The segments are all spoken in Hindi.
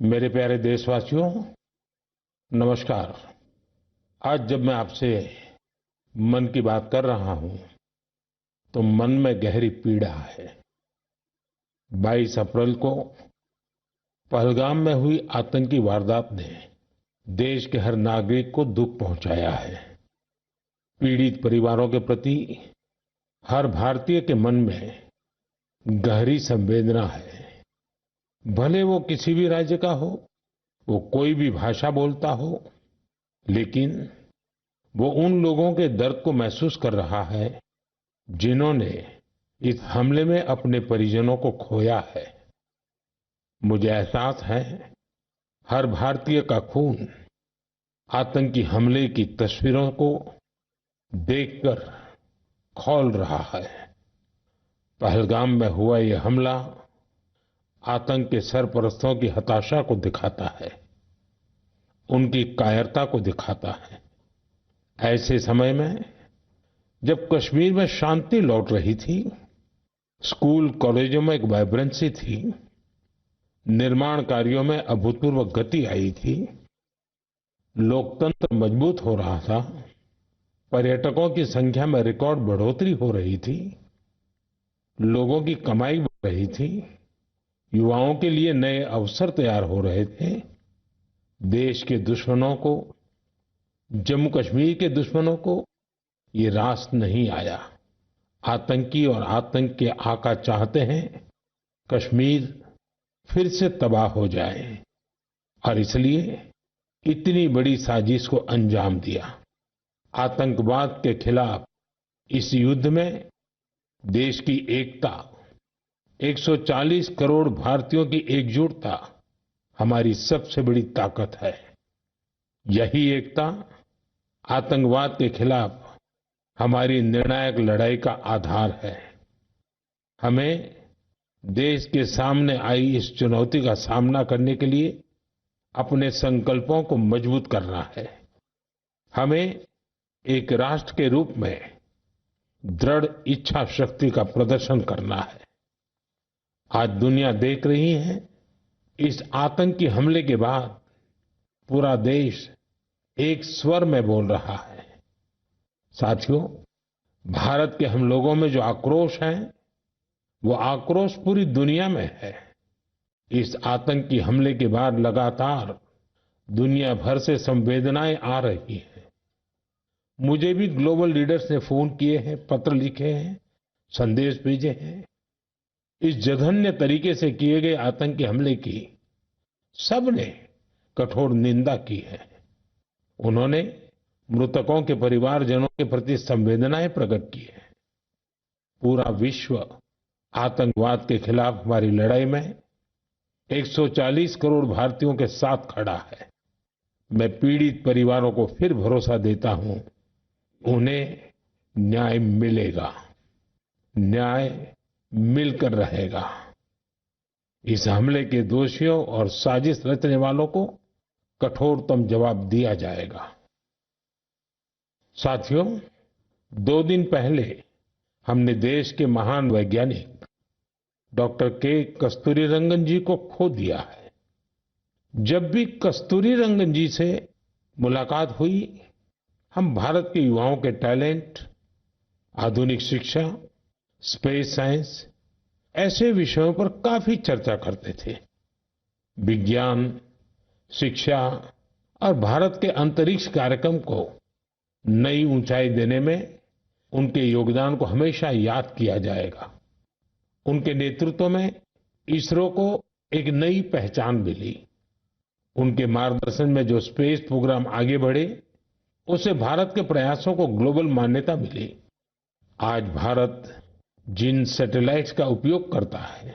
मेरे प्यारे देशवासियों, नमस्कार। आज जब मैं आपसे मन की बात कर रहा हूं, तो मन में गहरी पीड़ा है। 22 अप्रैल को पहलगाम में हुई आतंकी वारदात ने देश के हर नागरिक को दुख पहुंचाया है। पीड़ित परिवारों के प्रति हर भारतीय के मन में गहरी संवेदना है। भले वो किसी भी राज्य का हो, वो कोई भी भाषा बोलता हो, लेकिन वो उन लोगों के दर्द को महसूस कर रहा है जिन्होंने इस हमले में अपने परिजनों को खोया है। मुझे एहसास है, हर भारतीय का खून आतंकी हमले की तस्वीरों को देखकर खौल रहा है। पहलगाम में हुआ ये हमला आतंक के सरपरस्तों की हताशा को दिखाता है, उनकी कायरता को दिखाता है। ऐसे समय में जब कश्मीर में शांति लौट रही थी, स्कूल कॉलेजों में एक वाइब्रेंसी थी, निर्माण कार्यों में अभूतपूर्व गति आई थी, लोकतंत्र मजबूत हो रहा था, पर्यटकों की संख्या में रिकॉर्ड बढ़ोतरी हो रही थी, लोगों की कमाई बढ़ रही थी, युवाओं के लिए नए अवसर तैयार हो रहे थे। देश के दुश्मनों को, जम्मू कश्मीर के दुश्मनों को ये रास नहीं आया। आतंकी और आतंक के आका चाहते हैं कश्मीर फिर से तबाह हो जाए, और इसलिए इतनी बड़ी साजिश को अंजाम दिया। आतंकवाद के खिलाफ इस युद्ध में देश की एकता, 140 करोड़ भारतीयों की एकजुटता हमारी सबसे बड़ी ताकत है। यही एकता आतंकवाद के खिलाफ हमारी निर्णायक लड़ाई का आधार है। हमें देश के सामने आई इस चुनौती का सामना करने के लिए अपने संकल्पों को मजबूत करना है। हमें एक राष्ट्र के रूप में दृढ़ इच्छा शक्ति का प्रदर्शन करना है। आज दुनिया देख रही है, इस आतंकी हमले के बाद पूरा देश एक स्वर में बोल रहा है। साथियों, भारत के हम लोगों में जो आक्रोश है, वो आक्रोश पूरी दुनिया में है। इस आतंकी हमले के बाद लगातार दुनिया भर से संवेदनाएं आ रही हैं। मुझे भी ग्लोबल लीडर्स ने फोन किए हैं, पत्र लिखे हैं, संदेश भेजे हैं। इस जघन्य तरीके से किए गए आतंकी हमले की सबने कठोर निंदा की है। उन्होंने मृतकों के परिवारजनों के प्रति संवेदनाएं प्रकट की है। पूरा विश्व आतंकवाद के खिलाफ हमारी लड़ाई में 140 करोड़ भारतीयों के साथ खड़ा है। मैं पीड़ित परिवारों को फिर भरोसा देता हूं, उन्हें न्याय मिलेगा, न्याय मिलकर रहेगा। इस हमले के दोषियों और साजिश रचने वालों को कठोरतम जवाब दिया जाएगा। साथियों, 2 दिन पहले हमने देश के महान वैज्ञानिक डॉक्टर के कस्तूरीरंगन जी को खो दिया है। जब भी कस्तूरीरंगन जी से मुलाकात हुई, हम भारत के युवाओं के टैलेंट, आधुनिक शिक्षा, स्पेस साइंस, ऐसे विषयों पर काफी चर्चा करते थे। विज्ञान, शिक्षा और भारत के अंतरिक्ष कार्यक्रम को नई ऊंचाई देने में उनके योगदान को हमेशा याद किया जाएगा। उनके नेतृत्व में इसरो को एक नई पहचान मिली। उनके मार्गदर्शन में जो स्पेस प्रोग्राम आगे बढ़े, उससे भारत के प्रयासों को ग्लोबल मान्यता मिली। आज भारत जिन सैटेलाइट्स का उपयोग करता है,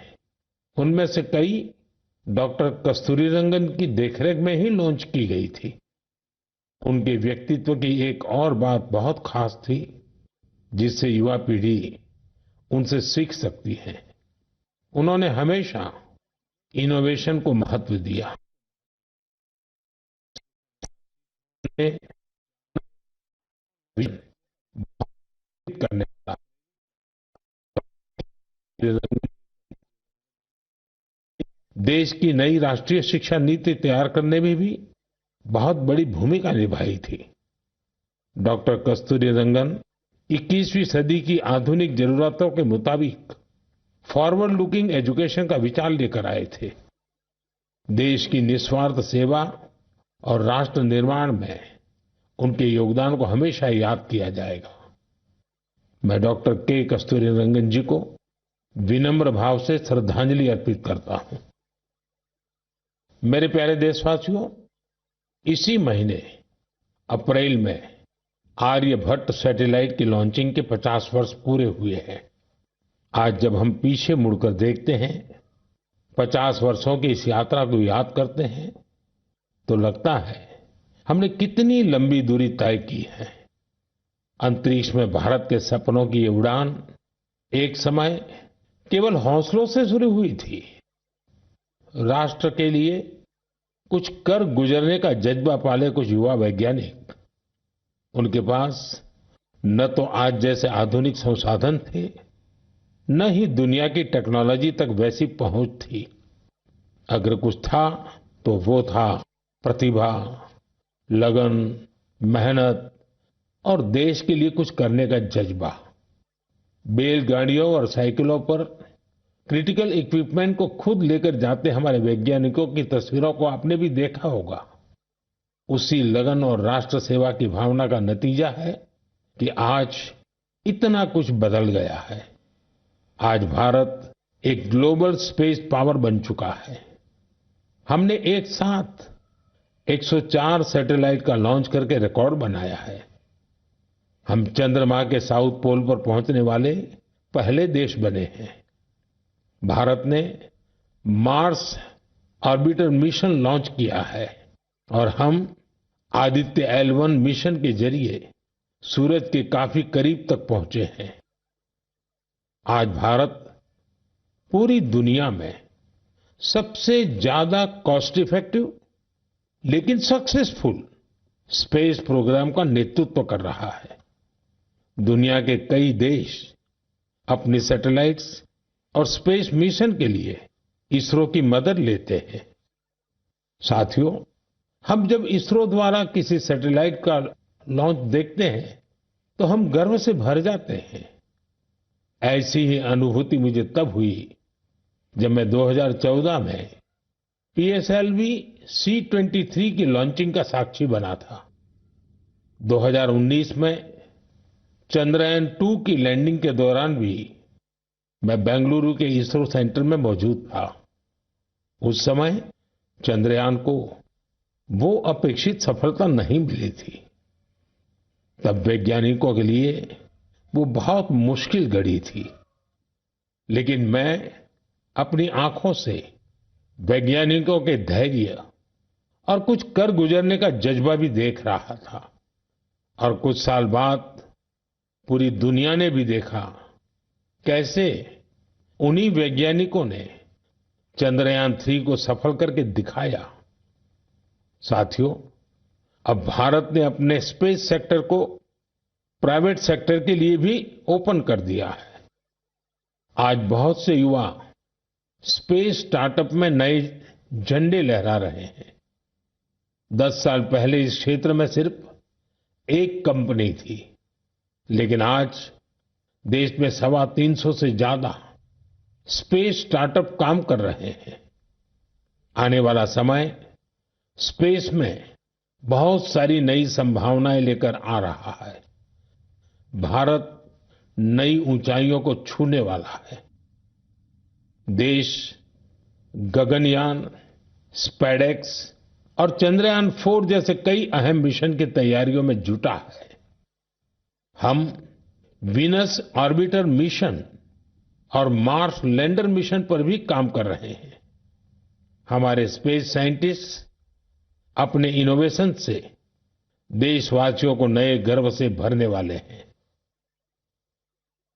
उनमें से कई डॉक्टर कस्तूरीरंगन की देखरेख में ही लॉन्च की गई थी। उनके व्यक्तित्व की एक और बात बहुत खास थी, जिससे युवा पीढ़ी उनसे सीख सकती है। उन्होंने हमेशा इनोवेशन को महत्व दिया। करने वाला देश की नई राष्ट्रीय शिक्षा नीति तैयार करने में भी बहुत बड़ी भूमिका निभाई थी। डॉक्टर कस्तूरीरंगन 21वीं सदी की आधुनिक जरूरतों के मुताबिक फॉरवर्ड लुकिंग एजुकेशन का विचार लेकर आए थे। देश की निस्वार्थ सेवा और राष्ट्र निर्माण में उनके योगदान को हमेशा याद किया जाएगा। मैं डॉक्टर के कस्तूरीरंगन जी को विनम्र भाव से श्रद्धांजलि अर्पित करता हूं। मेरे प्यारे देशवासियों, इसी महीने अप्रैल में आर्यभट्ट सैटेलाइट की लॉन्चिंग के 50 वर्ष पूरे हुए हैं। आज जब हम पीछे मुड़कर देखते हैं, 50 वर्षों की इस यात्रा को याद करते हैं, तो लगता है हमने कितनी लंबी दूरी तय की है। अंतरिक्ष में भारत के सपनों की ये उड़ान एक समय केवल हौसलों से शुरू हुई थी। राष्ट्र के लिए कुछ कर गुजरने का जज्बा पाले कुछ युवा वैज्ञानिक, उनके पास न तो आज जैसे आधुनिक संसाधन थे, न ही दुनिया की टेक्नोलॉजी तक वैसी पहुंच थी। अगर कुछ था तो वो था प्रतिभा, लगन, मेहनत और देश के लिए कुछ करने का जज्बा। बैलगाड़ियों और साइकिलों पर क्रिटिकल इक्विपमेंट को खुद लेकर जाते हमारे वैज्ञानिकों की तस्वीरों को आपने भी देखा होगा। उसी लगन और राष्ट्र सेवा की भावना का नतीजा है कि आज इतना कुछ बदल गया है। आज भारत एक ग्लोबल स्पेस पावर बन चुका है। हमने एक साथ 104 सैटेलाइट का लॉन्च करके रिकॉर्ड बनाया है। हम चंद्रमा के साउथ पोल पर पहुंचने वाले पहले देश बने हैं। भारत ने मार्स ऑर्बिटर मिशन लॉन्च किया है और हम आदित्य L1 मिशन के जरिए सूरज के काफी करीब तक पहुंचे हैं। आज भारत पूरी दुनिया में सबसे ज्यादा कॉस्ट इफेक्टिव लेकिन सक्सेसफुल स्पेस प्रोग्राम का नेतृत्व कर रहा है। दुनिया के कई देश अपनी सैटेलाइट्स और स्पेस मिशन के लिए इसरो की मदद लेते हैं। साथियों, हम जब इसरो द्वारा किसी सैटेलाइट का लॉन्च देखते हैं तो हम गर्व से भर जाते हैं। ऐसी ही अनुभूति मुझे तब हुई जब मैं 2014 में PSLV C-23 की लॉन्चिंग का साक्षी बना था। 2019 में चंद्रयान-2 की लैंडिंग के दौरान भी मैं बेंगलुरु के इसरो सेंटर में मौजूद था। उस समय चंद्रयान को वो अपेक्षित सफलता नहीं मिली थी। तब वैज्ञानिकों के लिए वो बहुत मुश्किल घड़ी थी, लेकिन मैं अपनी आंखों से वैज्ञानिकों के धैर्य और कुछ कर गुजरने का जज्बा भी देख रहा था। और कुछ साल बाद पूरी दुनिया ने भी देखा कैसे उन्हीं वैज्ञानिकों ने चंद्रयान-3 को सफल करके दिखाया। साथियों, अब भारत ने अपने स्पेस सेक्टर को प्राइवेट सेक्टर के लिए भी ओपन कर दिया है। आज बहुत से युवा स्पेस स्टार्टअप में नए झंडे लहरा रहे हैं। 10 साल पहले इस क्षेत्र में सिर्फ एक कंपनी थी, लेकिन आज देश में 325 से ज्यादा स्पेस स्टार्टअप काम कर रहे हैं। आने वाला समय स्पेस में बहुत सारी नई संभावनाएं लेकर आ रहा है। भारत नई ऊंचाइयों को छूने वाला है। देश गगनयान, स्पेडेक्स और चंद्रयान-4 जैसे कई अहम मिशन की तैयारियों में जुटा है। हम वीनस ऑर्बिटर मिशन और मार्स लैंडर मिशन पर भी काम कर रहे हैं। हमारे स्पेस साइंटिस्ट अपने इनोवेशन से देशवासियों को नए गर्व से भरने वाले हैं।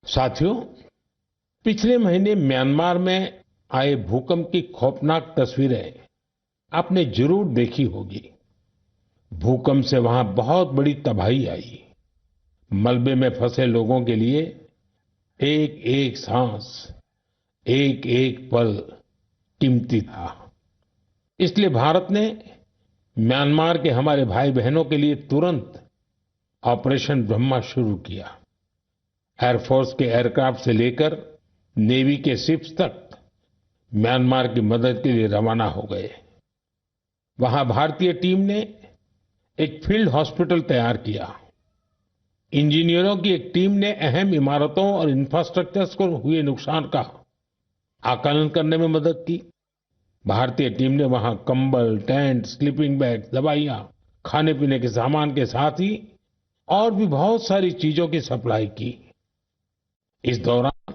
साथियों, पिछले महीने म्यांमार में आए भूकंप की खौफनाक तस्वीरें आपने जरूर देखी होगी। भूकंप से वहां बहुत बड़ी तबाही आई। मलबे में फंसे लोगों के लिए एक एक सांस, एक एक पल कीमती था। इसलिए भारत ने म्यांमार के हमारे भाई बहनों के लिए तुरंत ऑपरेशन ब्रह्मा शुरू किया। एयरफोर्स के एयरक्राफ्ट से लेकर नेवी के शिप्स तक म्यांमार की मदद के लिए रवाना हो गए। वहां भारतीय टीम ने एक फील्ड हॉस्पिटल तैयार किया। इंजीनियरों की एक टीम ने अहम इमारतों और इंफ्रास्ट्रक्चर्स को हुए नुकसान का आकलन करने में मदद की। भारतीय टीम ने वहां कंबल, टेंट, स्लीपिंग बैग, दवाइयां, खाने पीने के सामान के साथ ही और भी बहुत सारी चीजों की सप्लाई की। इस दौरान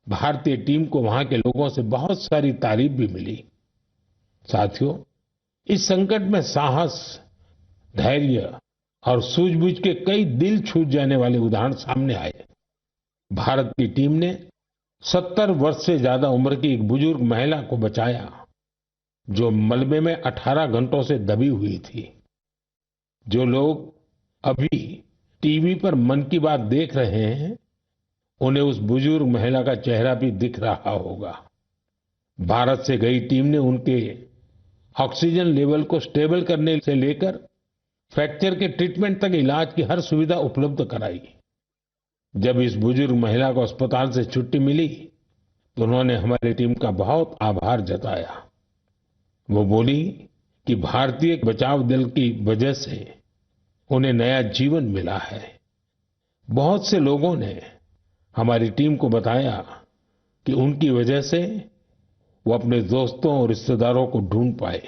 भारतीय टीम को वहां के लोगों से बहुत सारी तारीफ भी मिली। साथियों, इस संकट में साहस, धैर्य और सूझबूझ के कई दिल छू जाने वाले उदाहरण सामने आए। भारत की टीम ने 70 वर्ष से ज्यादा उम्र की एक बुजुर्ग महिला को बचाया, जो मलबे में 18 घंटों से दबी हुई थी। जो लोग अभी टीवी पर मन की बात देख रहे हैं, उन्हें उस बुजुर्ग महिला का चेहरा भी दिख रहा होगा। भारत से गई टीम ने उनके ऑक्सीजन लेवल को स्टेबल करने से लेकर फ्रैक्चर के ट्रीटमेंट तक इलाज की हर सुविधा उपलब्ध कराई। जब इस बुजुर्ग महिला को अस्पताल से छुट्टी मिली, तो उन्होंने हमारी टीम का बहुत आभार जताया। वो बोली कि भारतीय बचाव दल की वजह से उन्हें नया जीवन मिला है। बहुत से लोगों ने हमारी टीम को बताया कि उनकी वजह से वो अपने दोस्तों और रिश्तेदारों को ढूंढ पाए।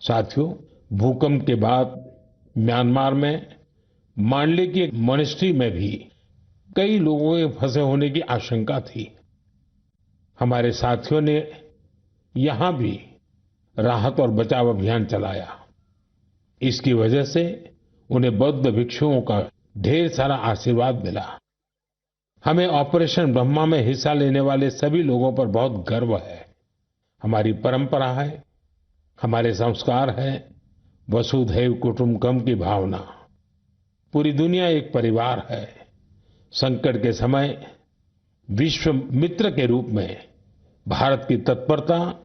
साथियों, भूकंप के बाद म्यांमार में मांडले की एक मॉनेस्ट्री में भी कई लोगों के फंसे होने की आशंका थी। हमारे साथियों ने यहां भी राहत और बचाव अभियान चलाया। इसकी वजह से उन्हें बौद्ध भिक्षुओं का ढेर सारा आशीर्वाद मिला। हमें ऑपरेशन ब्रह्मा में हिस्सा लेने वाले सभी लोगों पर बहुत गर्व है। हमारी परंपरा है, हमारे संस्कार है, वसुधैव कुटुंबकम की भावना। पूरी दुनिया एक परिवार है। संकट के समय विश्व मित्र के रूप में भारत की तत्परता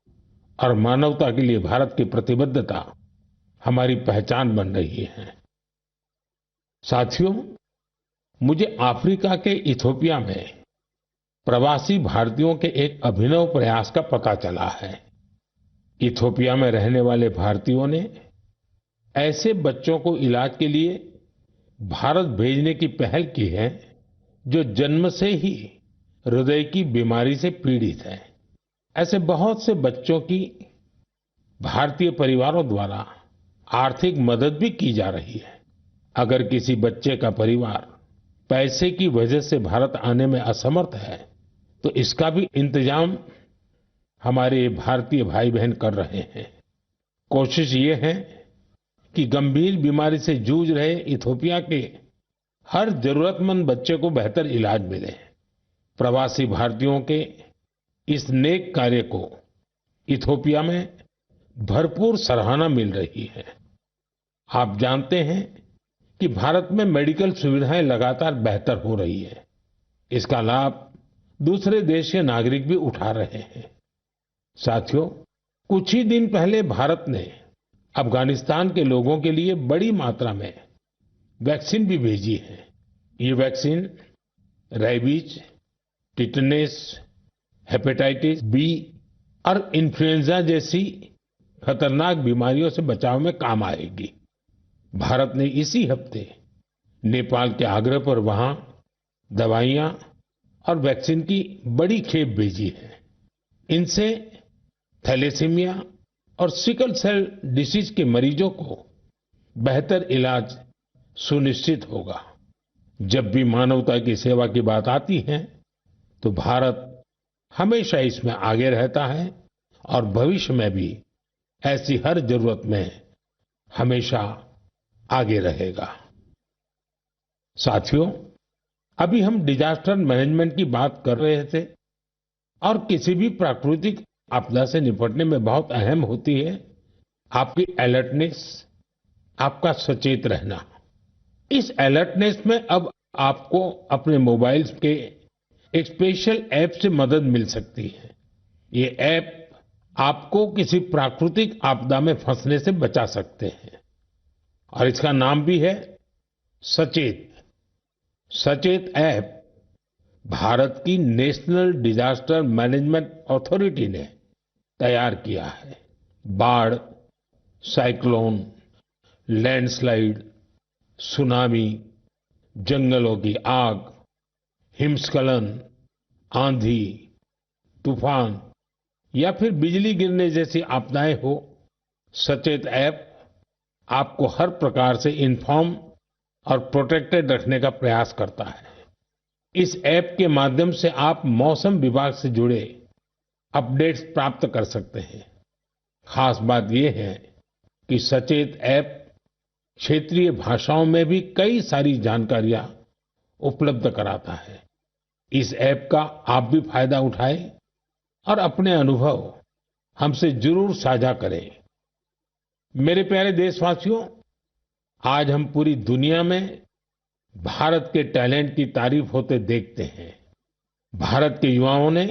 और मानवता के लिए भारत की प्रतिबद्धता हमारी पहचान बन रही है। साथियों, मुझे अफ्रीका के इथियोपिया में प्रवासी भारतीयों के एक अभिनव प्रयास का पता चला है। इथियोपिया में रहने वाले भारतीयों ने ऐसे बच्चों को इलाज के लिए भारत भेजने की पहल की है, जो जन्म से ही हृदय की बीमारी से पीड़ित हैं। ऐसे बहुत से बच्चों की भारतीय परिवारों द्वारा आर्थिक मदद भी की जा रही है। अगर किसी बच्चे का परिवार पैसे की वजह से भारत आने में असमर्थ है, तो इसका भी इंतजाम हमारे भारतीय भाई बहन कर रहे हैं। कोशिश ये है कि गंभीर बीमारी से जूझ रहे इथियोपिया के हर जरूरतमंद बच्चे को बेहतर इलाज मिले। प्रवासी भारतीयों के इस नेक कार्य को इथियोपिया में भरपूर सराहना मिल रही है। आप जानते हैं कि भारत में मेडिकल सुविधाएं लगातार बेहतर हो रही है। इसका लाभ दूसरे देश के नागरिक भी उठा रहे हैं। साथियों, कुछ ही दिन पहले भारत ने अफगानिस्तान के लोगों के लिए बड़ी मात्रा में वैक्सीन भी भेजी है। ये vaccine rabies, tetanus, hepatitis B और इन्फ्लुएंजा जैसी खतरनाक बीमारियों से बचाव में काम आएगी। भारत ने इसी हफ्ते नेपाल के आग्रह पर वहां दवाइयां और वैक्सीन की बड़ी खेप भेजी है। इनसे थैलेसीमिया और सिकल सेल डिसीज के मरीजों को बेहतर इलाज सुनिश्चित होगा। जब भी मानवता की सेवा की बात आती है, तो भारत हमेशा इसमें आगे रहता है और भविष्य में भी ऐसी हर जरूरत में हमेशा आगे रहेगा। साथियों, अभी हम डिजास्टर मैनेजमेंट की बात कर रहे थे और किसी भी प्राकृतिक आपदा से निपटने में बहुत अहम होती है आपकी अलर्टनेस, आपका सचेत रहना। इस अलर्टनेस में अब आपको अपने मोबाइल के एक स्पेशल ऐप से मदद मिल सकती है। ये ऐप आपको किसी प्राकृतिक आपदा में फंसने से बचा सकते हैं और इसका नाम भी है सचेत। सचेत ऐप भारत की नेशनल डिजास्टर मैनेजमेंट अथॉरिटी ने तैयार किया है। बाढ़, साइक्लोन, लैंडस्लाइड, सुनामी, जंगलों की आग, हिमस्खलन, आंधी, तूफान या फिर बिजली गिरने जैसी आपदाएं हो, सचेत ऐप आपको हर प्रकार से इन्फॉर्म और प्रोटेक्टेड रखने का प्रयास करता है। इस ऐप के माध्यम से आप मौसम विभाग से जुड़े अपडेट्स प्राप्त कर सकते हैं। खास बात यह है कि सचेत ऐप क्षेत्रीय भाषाओं में भी कई सारी जानकारियां उपलब्ध कराता है। इस ऐप का आप भी फायदा उठाएं और अपने अनुभव हमसे जरूर साझा करें। मेरे प्यारे देशवासियों, आज हम पूरी दुनिया में भारत के टैलेंट की तारीफ होते देखते हैं। भारत के युवाओं ने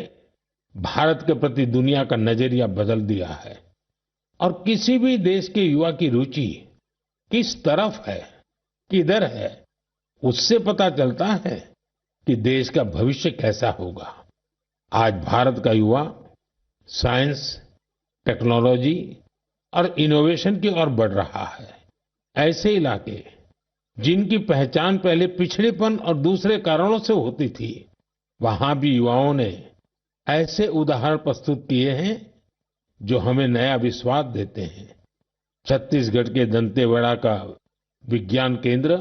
भारत के प्रति दुनिया का नजरिया बदल दिया है और किसी भी देश के युवा की रुचि किस तरफ है, किधर है, उससे पता चलता है कि देश का भविष्य कैसा होगा। आज भारत का युवा साइंस, टेक्नोलॉजी और इनोवेशन की ओर बढ़ रहा है। ऐसे इलाके जिनकी पहचान पहले पिछड़ेपन और दूसरे कारणों से होती थी, वहां भी युवाओं ने ऐसे उदाहरण प्रस्तुत किए हैं जो हमें नया विश्वास देते हैं। छत्तीसगढ़ के दंतेवाड़ा का विज्ञान केंद्र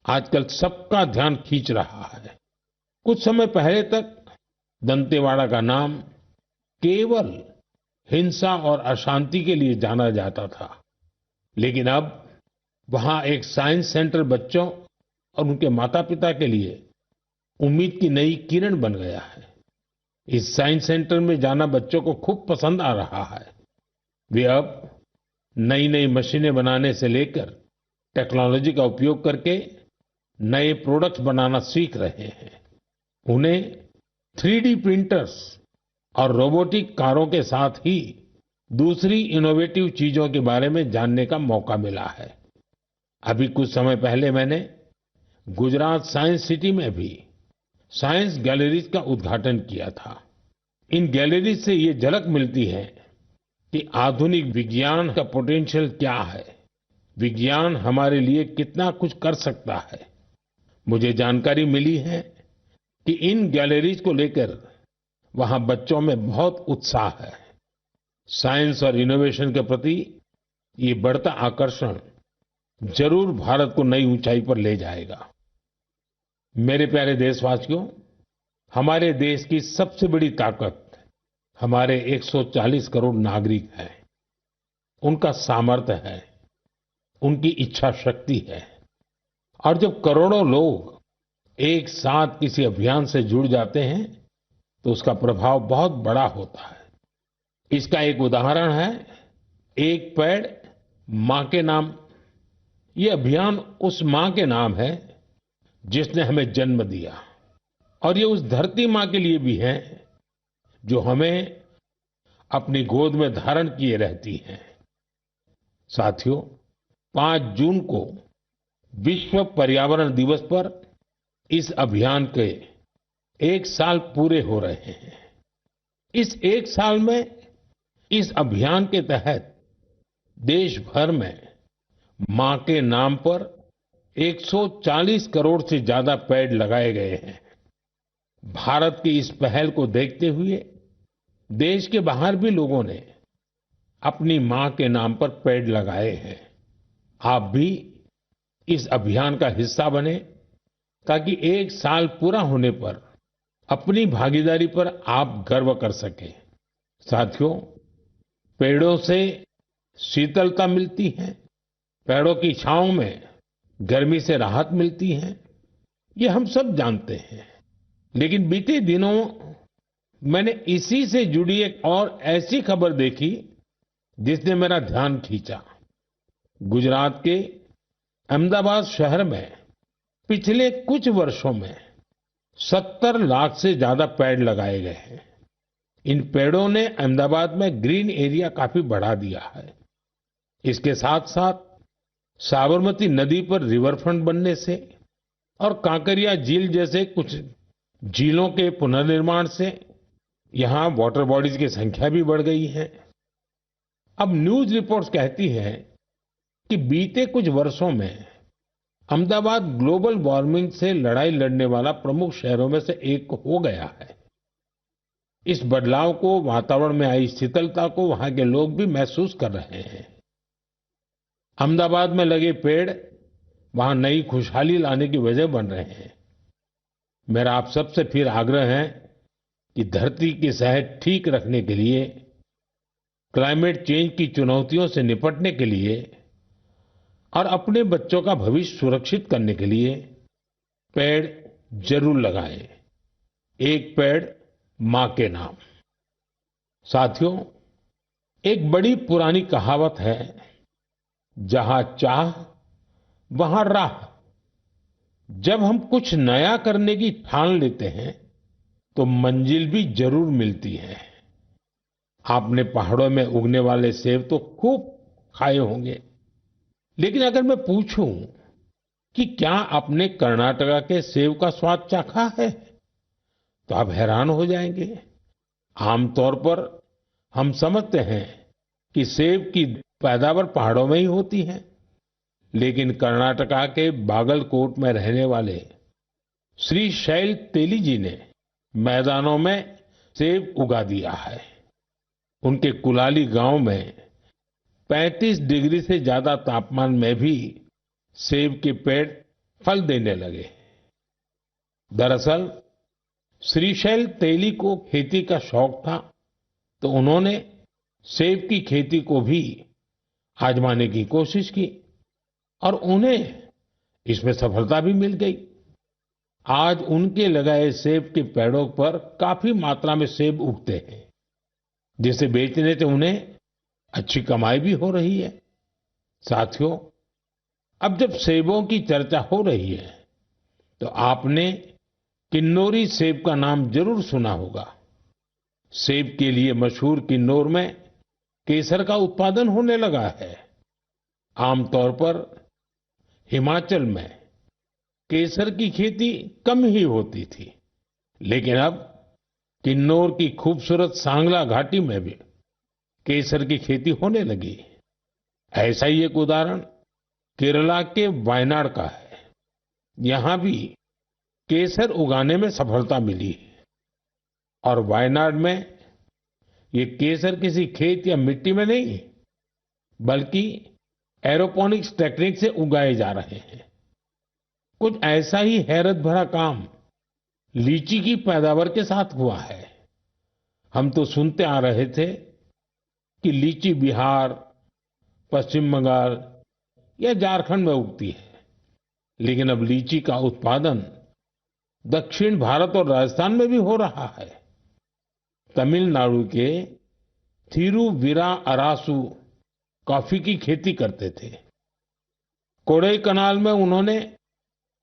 आजकल सबका ध्यान खींच रहा है। कुछ समय पहले तक दंतेवाड़ा का नाम केवल हिंसा और अशांति के लिए जाना जाता था, लेकिन अब वहां एक साइंस सेंटर बच्चों और उनके माता पिता के लिए उम्मीद की नई किरण बन गया है। इस साइंस सेंटर में जाना बच्चों को खूब पसंद आ रहा है। वे अब नई नई मशीनें बनाने से लेकर टेक्नोलॉजी का उपयोग करके नए प्रोडक्ट्स बनाना सीख रहे हैं। उन्हें 3D प्रिंटर्स और रोबोटिक कारों के साथ ही दूसरी इनोवेटिव चीजों के बारे में जानने का मौका मिला है। अभी कुछ समय पहले मैंने गुजरात साइंस सिटी में भी साइंस गैलरीज का उद्घाटन किया था। इन गैलरीज से ये झलक मिलती है कि आधुनिक विज्ञान का पोटेंशियल क्या है, विज्ञान हमारे लिए कितना कुछ कर सकता है। मुझे जानकारी मिली है कि इन गैलरीज को लेकर वहां बच्चों में बहुत उत्साह है। साइंस और इनोवेशन के प्रति ये बढ़ता आकर्षण जरूर भारत को नई ऊंचाई पर ले जाएगा। मेरे प्यारे देशवासियों, हमारे देश की सबसे बड़ी ताकत हमारे 140 करोड़ नागरिक हैं। उनका सामर्थ्य है, उनकी इच्छा शक्ति है। और जब करोड़ों लोग एक साथ किसी अभियान से जुड़ जाते हैं तो उसका प्रभाव बहुत बड़ा होता है। इसका एक उदाहरण है एक पेड़ मां के नाम। ये अभियान उस मां के नाम है जिसने हमें जन्म दिया, और ये उस धरती मां के लिए भी है जो हमें अपनी गोद में धारण किए रहती है। साथियों, 5 जून को विश्व पर्यावरण दिवस पर इस अभियान के 1 साल पूरे हो रहे हैं। इस 1 साल में इस अभियान के तहत देश भर में मां के नाम पर 140 करोड़ से ज्यादा पेड़ लगाए गए हैं। भारत की इस पहल को देखते हुए देश के बाहर भी लोगों ने अपनी मां के नाम पर पेड़ लगाए हैं। आप भी इस अभियान का हिस्सा बने ताकि 1 साल पूरा होने पर अपनी भागीदारी पर आप गर्व कर सकें। साथियों, पेड़ों से शीतलता मिलती है, पेड़ों की छांव में गर्मी से राहत मिलती है, ये हम सब जानते हैं। लेकिन बीते दिनों मैंने इसी से जुड़ी एक और ऐसी खबर देखी जिसने मेरा ध्यान खींचा। गुजरात के अहमदाबाद शहर में पिछले कुछ वर्षों में 70 लाख से ज्यादा पेड़ लगाए गए हैं। इन पेड़ों ने अहमदाबाद में ग्रीन एरिया काफी बढ़ा दिया है। इसके साथ साथ साबरमती नदी पर रिवरफ्रंट बनने से और कांकरिया झील जैसे कुछ झीलों के पुनर्निर्माण से यहाँ वाटर बॉडीज की संख्या भी बढ़ गई है। अब न्यूज रिपोर्ट्स कहती हैं कि बीते कुछ वर्षों में अहमदाबाद ग्लोबल वार्मिंग से लड़ाई लड़ने वाला प्रमुख शहरों में से एक हो गया है। इस बदलाव को, वातावरण में आई शीतलता को वहां के लोग भी महसूस कर रहे हैं। अहमदाबाद में लगे पेड़ वहां नई खुशहाली लाने की वजह बन रहे हैं। मेरा आप सबसे फिर आग्रह है कि धरती की सेहत ठीक रखने के लिए, क्लाइमेट चेंज की चुनौतियों से निपटने के लिए और अपने बच्चों का भविष्य सुरक्षित करने के लिए पेड़ जरूर लगाएं। एक पेड़ मां के नाम। साथियों, एक बड़ी पुरानी कहावत है, जहां चाह वहां राह। जब हम कुछ नया करने की ठान लेते हैं तो मंजिल भी जरूर मिलती है। आपने पहाड़ों में उगने वाले सेब तो खूब खाए होंगे, लेकिन अगर मैं पूछूं कि क्या आपने कर्नाटका के सेब का स्वाद चाखा है, तो आप हैरान हो जाएंगे। आमतौर पर हम समझते हैं कि सेब की पैदावार पहाड़ों में ही होती है, लेकिन कर्नाटका के बागलकोट में रहने वाले श्री शैल तेली जी ने मैदानों में सेब उगा दिया है। उनके कुलाली गांव में 35 डिग्री से ज्यादा तापमान में भी सेब के पेड़ फल देने लगे। दरअसल श्रीशैल तेली को खेती का शौक था, तो उन्होंने सेब की खेती को भी आजमाने की कोशिश की और उन्हें इसमें सफलता भी मिल गई। आज उनके लगाए सेब के पेड़ों पर काफी मात्रा में सेब उगते हैं, जिसे बेचने से उन्हें अच्छी कमाई भी हो रही है। साथियों, अब जब सेबों की चर्चा हो रही है, तो आपने किन्नौरी सेब का नाम जरूर सुना होगा। सेब के लिए मशहूर किन्नौर में केसर का उत्पादन होने लगा है। आमतौर पर हिमाचल में केसर की खेती कम ही होती थी, लेकिन अब किन्नौर की खूबसूरत सांगला घाटी में भी केसर की खेती होने लगी। ऐसा ही एक उदाहरण केरला के वायनाड का है। यहां भी केसर उगाने में सफलता मिली और वायनाड में ये केसर किसी खेत या मिट्टी में नहीं, बल्कि एरोपोनिक्स टेक्निक से उगाए जा रहे हैं। कुछ ऐसा ही हैरत भरा काम लीची की पैदावार के साथ हुआ है। हम तो सुनते आ रहे थे कि लीची बिहार, पश्चिम बंगाल या झारखंड में उगती है, लेकिन अब लीची का उत्पादन दक्षिण भारत और राजस्थान में भी हो रहा है। तमिलनाडु के थिरुविरा अरासू कॉफी की खेती करते थे। कोडाईकनाल में उन्होंने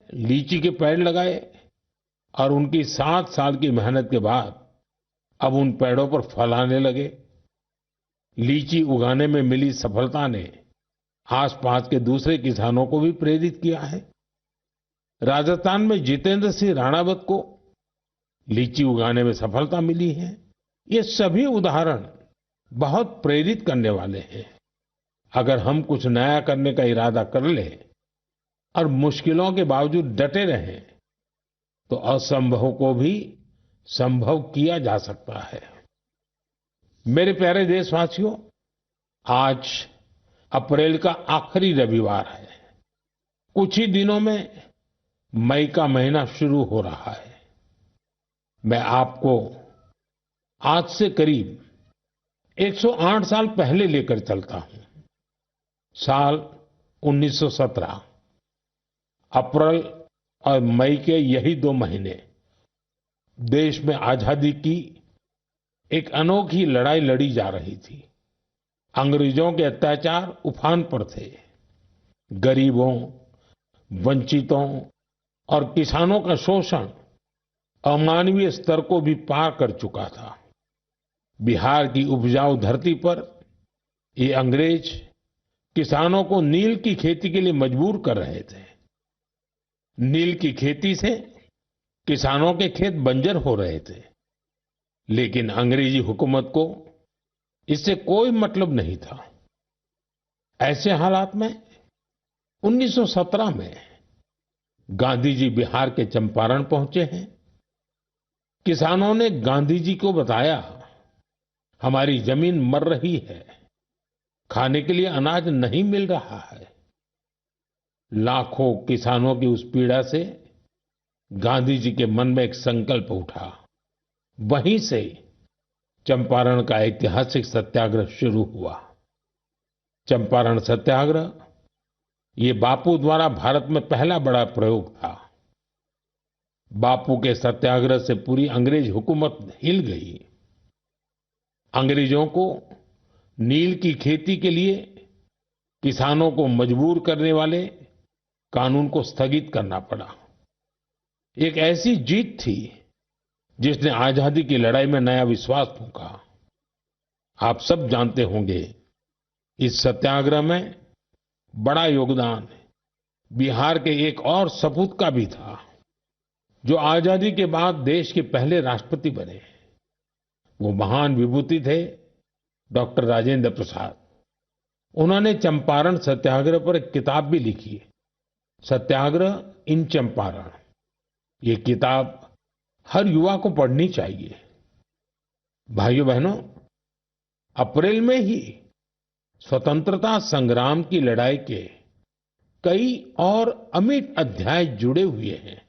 लीची के पेड़ लगाए और उनकी 7 साल की मेहनत के बाद अब उन पेड़ों पर फल आने लगे। लीची उगाने में मिली सफलता ने आसपास के दूसरे किसानों को भी प्रेरित किया है। राजस्थान में जितेंद्र सिंह राणावत को लीची उगाने में सफलता मिली है। ये सभी उदाहरण बहुत प्रेरित करने वाले हैं। अगर हम कुछ नया करने का इरादा कर लें और मुश्किलों के बावजूद डटे रहें, तो असंभव को भी संभव किया जा सकता है। मेरे प्यारे देशवासियों, आज अप्रैल का आखिरी रविवार है। कुछ ही दिनों में मई का महीना शुरू हो रहा है। मैं आपको आज से करीब 108 साल पहले लेकर चलता हूं। साल 1917। अप्रैल और मई के यही 2 महीने देश में आजादी की एक अनोखी लड़ाई लड़ी जा रही थी। अंग्रेजों के अत्याचार उफान पर थे। गरीबों, वंचितों और किसानों का शोषण अमानवीय स्तर को भी पार कर चुका था। बिहार की उपजाऊ धरती पर ये अंग्रेज किसानों को नील की खेती के लिए मजबूर कर रहे थे। नील की खेती से किसानों के खेत बंजर हो रहे थे, लेकिन अंग्रेजी हुकूमत को इससे कोई मतलब नहीं था। ऐसे हालात में 1917 में गांधी जी बिहार के चंपारण पहुंचे हैं। किसानों ने गांधी जी को बताया, हमारी जमीन मर रही है, खाने के लिए अनाज नहीं मिल रहा है। लाखों किसानों की उस पीड़ा से गांधी जी के मन में एक संकल्प उठा। वहीं से चंपारण का ऐतिहासिक सत्याग्रह शुरू हुआ। चंपारण सत्याग्रह ये बापू द्वारा भारत में पहला बड़ा प्रयोग था। बापू के सत्याग्रह से पूरी अंग्रेज हुकूमत हिल गई। अंग्रेजों को नील की खेती के लिए किसानों को मजबूर करने वाले कानून को स्थगित करना पड़ा। एक ऐसी जीत थी जिसने आजादी की लड़ाई में नया विश्वास फूंका। आप सब जानते होंगे, इस सत्याग्रह में बड़ा योगदान बिहार के एक और सपूत का भी था, जो आजादी के बाद देश के पहले राष्ट्रपति बने। वो महान विभूति थे डॉक्टर राजेंद्र प्रसाद। उन्होंने चंपारण सत्याग्रह पर एक किताब भी लिखी, सत्याग्रह इन चंपारण। ये किताब हर युवा को पढ़नी चाहिए। भाइयों बहनों, अप्रैल में ही स्वतंत्रता संग्राम की लड़ाई के कई और अमिट अध्याय जुड़े हुए हैं।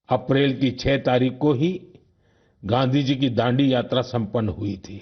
अप्रैल की 6 तारीख को ही गांधी जी की दांडी यात्रा संपन्न हुई थी।